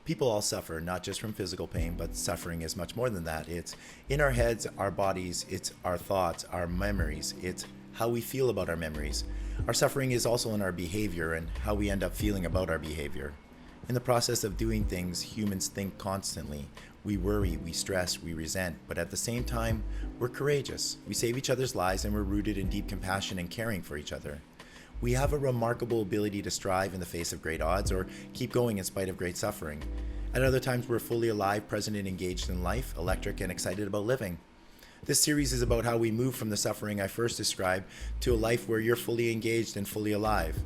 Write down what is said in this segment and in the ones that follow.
People all suffer, not just from physical pain, but suffering is much more than that. It's in our heads, our bodies, it's our thoughts, our memories, it's how we feel about our memories. Our suffering is also in our behavior and how we end up feeling about our behavior. In the process of doing things, humans think constantly. We worry, we stress, we resent, but at the same time, we're courageous. We save each other's lives and we're rooted in deep compassion and caring for each other. We have a remarkable ability to strive in the face of great odds or keep going in spite of great suffering. At other times, we're fully alive, present, and engaged in life, electric, and excited about living. This series is about how we move from the suffering I first described to a life where you're fully engaged and fully alive.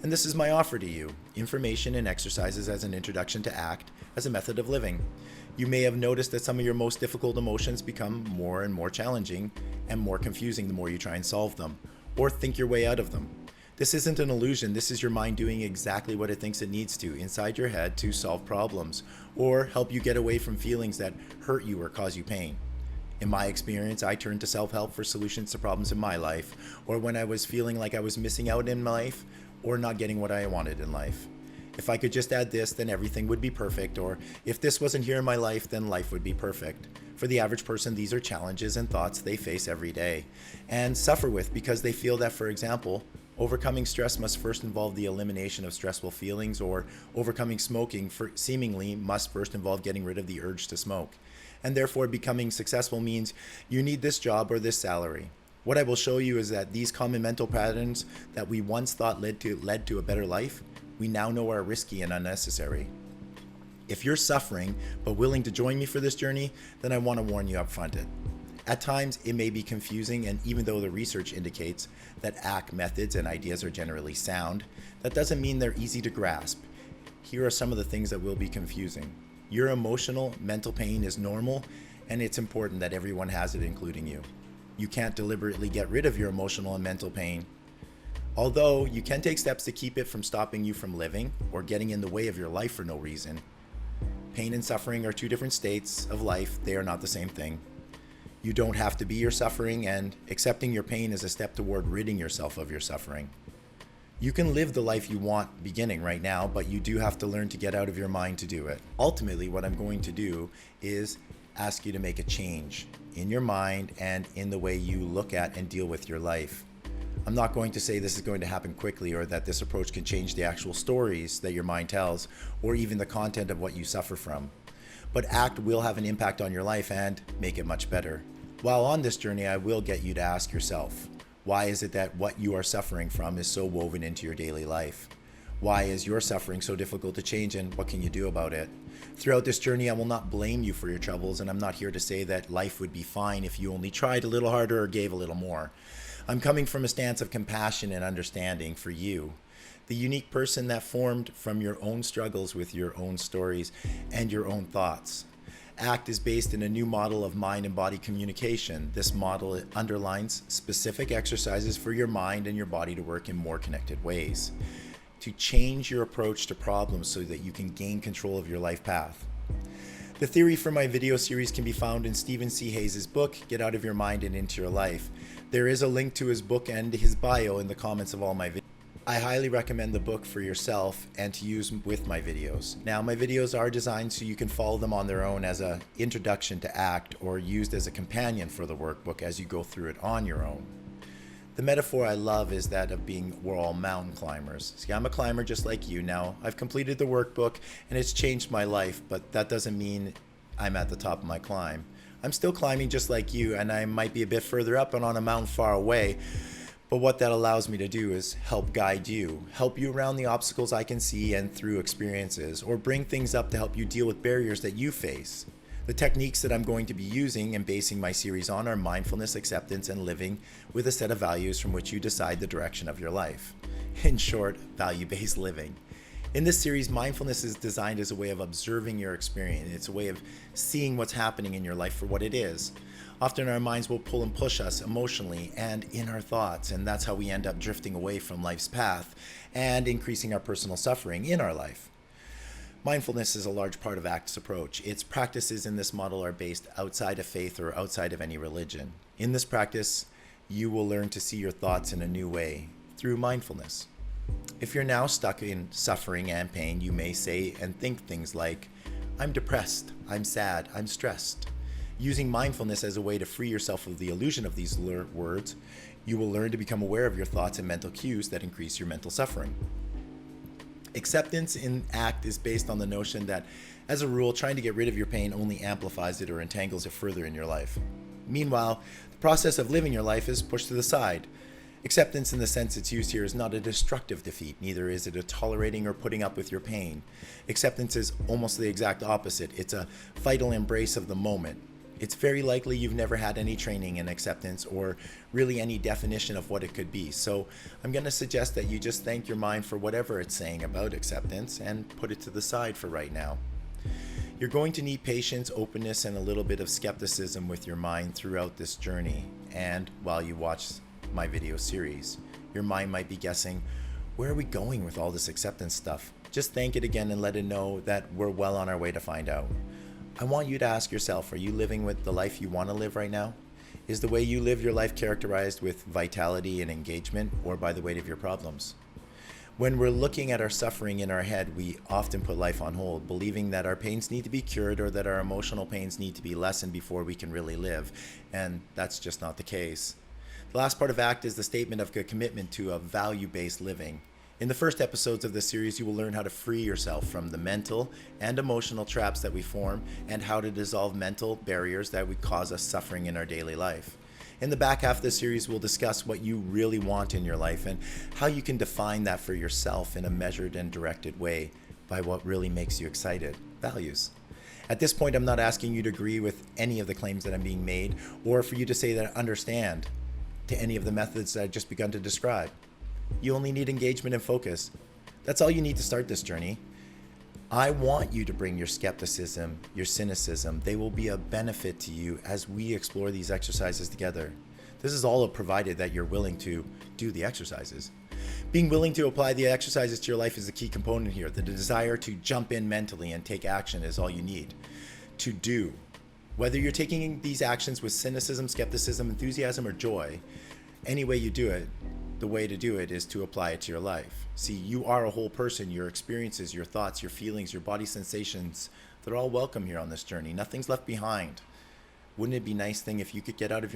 And this is my offer to you, information and exercises as an introduction to ACT as a method of living. You may have noticed that some of your most difficult emotions become more and more challenging and more confusing the more you try and solve them, or think your way out of them. This isn't an illusion, this is your mind doing exactly what it thinks it needs to inside your head to solve problems, or help you get away from feelings that hurt you or cause you pain. In my experience, I turned to self-help for solutions to problems in my life, or when I was feeling like I was missing out in life, or not getting what I wanted in life. If I could just add this, then everything would be perfect, or if this wasn't here in my life, then life would be perfect. For the average person, these are challenges and thoughts they face every day, and suffer with because they feel that, for example, overcoming stress must first involve the elimination of stressful feelings, or overcoming smoking seemingly must first involve getting rid of the urge to smoke. And therefore becoming successful means you need this job or this salary. What I will show you is that these common mental patterns that we once thought led to a better life, we now know are risky and unnecessary. If you're suffering but willing to join me for this journey, then I want to warn you up front. At times, it may be confusing, and even though the research indicates that ACT methods and ideas are generally sound, that doesn't mean they're easy to grasp. Here are some of the things that will be confusing. Your emotional, mental pain is normal, and it's important that everyone has it, including you. You can't deliberately get rid of your emotional and mental pain. Although you can take steps to keep it from stopping you from living or getting in the way of your life for no reason. Pain and suffering are two different states of life. They are not the same thing. You don't have to be your suffering, and accepting your pain is a step toward ridding yourself of your suffering. You can live the life you want beginning right now, but you do have to learn to get out of your mind to do it. Ultimately, what I'm going to do is ask you to make a change in your mind and in the way you look at and deal with your life. I'm not going to say this is going to happen quickly, or that this approach can change the actual stories that your mind tells, or even the content of what you suffer from. But ACT will have an impact on your life and make it much better. While on this journey, I will get you to ask yourself, why is it that what you are suffering from is so woven into your daily life? Why is your suffering so difficult to change, and what can you do about it? Throughout this journey, I will not blame you for your troubles, and I'm not here to say that life would be fine if you only tried a little harder or gave a little more. I'm coming from a stance of compassion and understanding for you, the unique person that formed from your own struggles with your own stories and your own thoughts. ACT is based in a new model of mind and body communication. This model underlines specific exercises for your mind and your body to work in more connected ways, to change your approach to problems so that you can gain control of your life path. The theory for my video series can be found in Stephen C. Hayes' book, Get Out of Your Mind and Into Your Life. There is a link to his book and his bio in the comments of all my videos. I highly recommend the book for yourself and to use with my videos. Now, my videos are designed so you can follow them on their own as an introduction to ACT, or used as a companion for the workbook as you go through it on your own. The metaphor I love is that of we're all mountain climbers. See, I'm a climber just like you. Now, I've completed the workbook and it's changed my life, but that doesn't mean I'm at the top of my climb. I'm still climbing just like you, and I might be a bit further up and on a mountain far away. But what that allows me to do is help guide you, help you around the obstacles I can see and through experiences, or bring things up to help you deal with barriers that you face. The techniques that I'm going to be using and basing my series on are mindfulness, acceptance, and living with a set of values from which you decide the direction of your life. In short, value-based living. In this series, mindfulness is designed as a way of observing your experience. It's a way of seeing what's happening in your life for what it is. Often our minds will pull and push us emotionally and in our thoughts, and that's how we end up drifting away from life's path and increasing our personal suffering in our life. Mindfulness is a large part of ACT's approach. Its practices in this model are based outside of faith or outside of any religion. In this practice, you will learn to see your thoughts in a new way through mindfulness. If you're now stuck in suffering and pain, you may say and think things like, I'm depressed, I'm sad, I'm stressed. Using mindfulness as a way to free yourself of the illusion of these words, you will learn to become aware of your thoughts and mental cues that increase your mental suffering. Acceptance in act is based on the notion that, as a rule, trying to get rid of your pain only amplifies it or entangles it further in your life. Meanwhile, the process of living your life is pushed to the side. Acceptance in the sense it's used here is not a destructive defeat, neither is it a tolerating or putting up with your pain. Acceptance is almost the exact opposite. It's a vital embrace of the moment. It's very likely you've never had any training in acceptance or really any definition of what it could be. So I'm going to suggest that you just thank your mind for whatever it's saying about acceptance and put it to the side for right now. You're going to need patience, openness, and a little bit of skepticism with your mind throughout this journey. And while you watch my video series, your mind might be guessing, where are we going with all this acceptance stuff? Just thank it again and let it know that we're well on our way to find out. I want you to ask yourself, are you living with the life you want to live right now? Is the way you live your life characterized with vitality and engagement, or by the weight of your problems? When we're looking at our suffering in our head, we often put life on hold, believing that our pains need to be cured or that our emotional pains need to be lessened before we can really live. And that's just not the case. The last part of ACT is the statement of a commitment to a value-based living. In the first episodes of this series, you will learn how to free yourself from the mental and emotional traps that we form and how to dissolve mental barriers that would cause us suffering in our daily life. In the back half of this series, we'll discuss what you really want in your life and how you can define that for yourself in a measured and directed way by what really makes you excited, values. At this point, I'm not asking you to agree with any of the claims that I'm being made or for you to say that I understand to any of the methods that I've just begun to describe. You only need engagement and focus. That's all you need to start this journey. I want you to bring your skepticism, your cynicism. They will be a benefit to you as we explore these exercises together. This is all provided that you're willing to do the exercises. Being willing to apply the exercises to your life is the key component here. The desire to jump in mentally and take action is all you need to do. Whether you're taking these actions with cynicism, skepticism, enthusiasm, or joy, any way you do it, the way to do it is to apply it to your life. See, you are a whole person. Your experiences, your thoughts, your feelings, your body sensations, they're all welcome here on this journey. Nothing's left behind. Wouldn't it be a nice thing if you could get out of your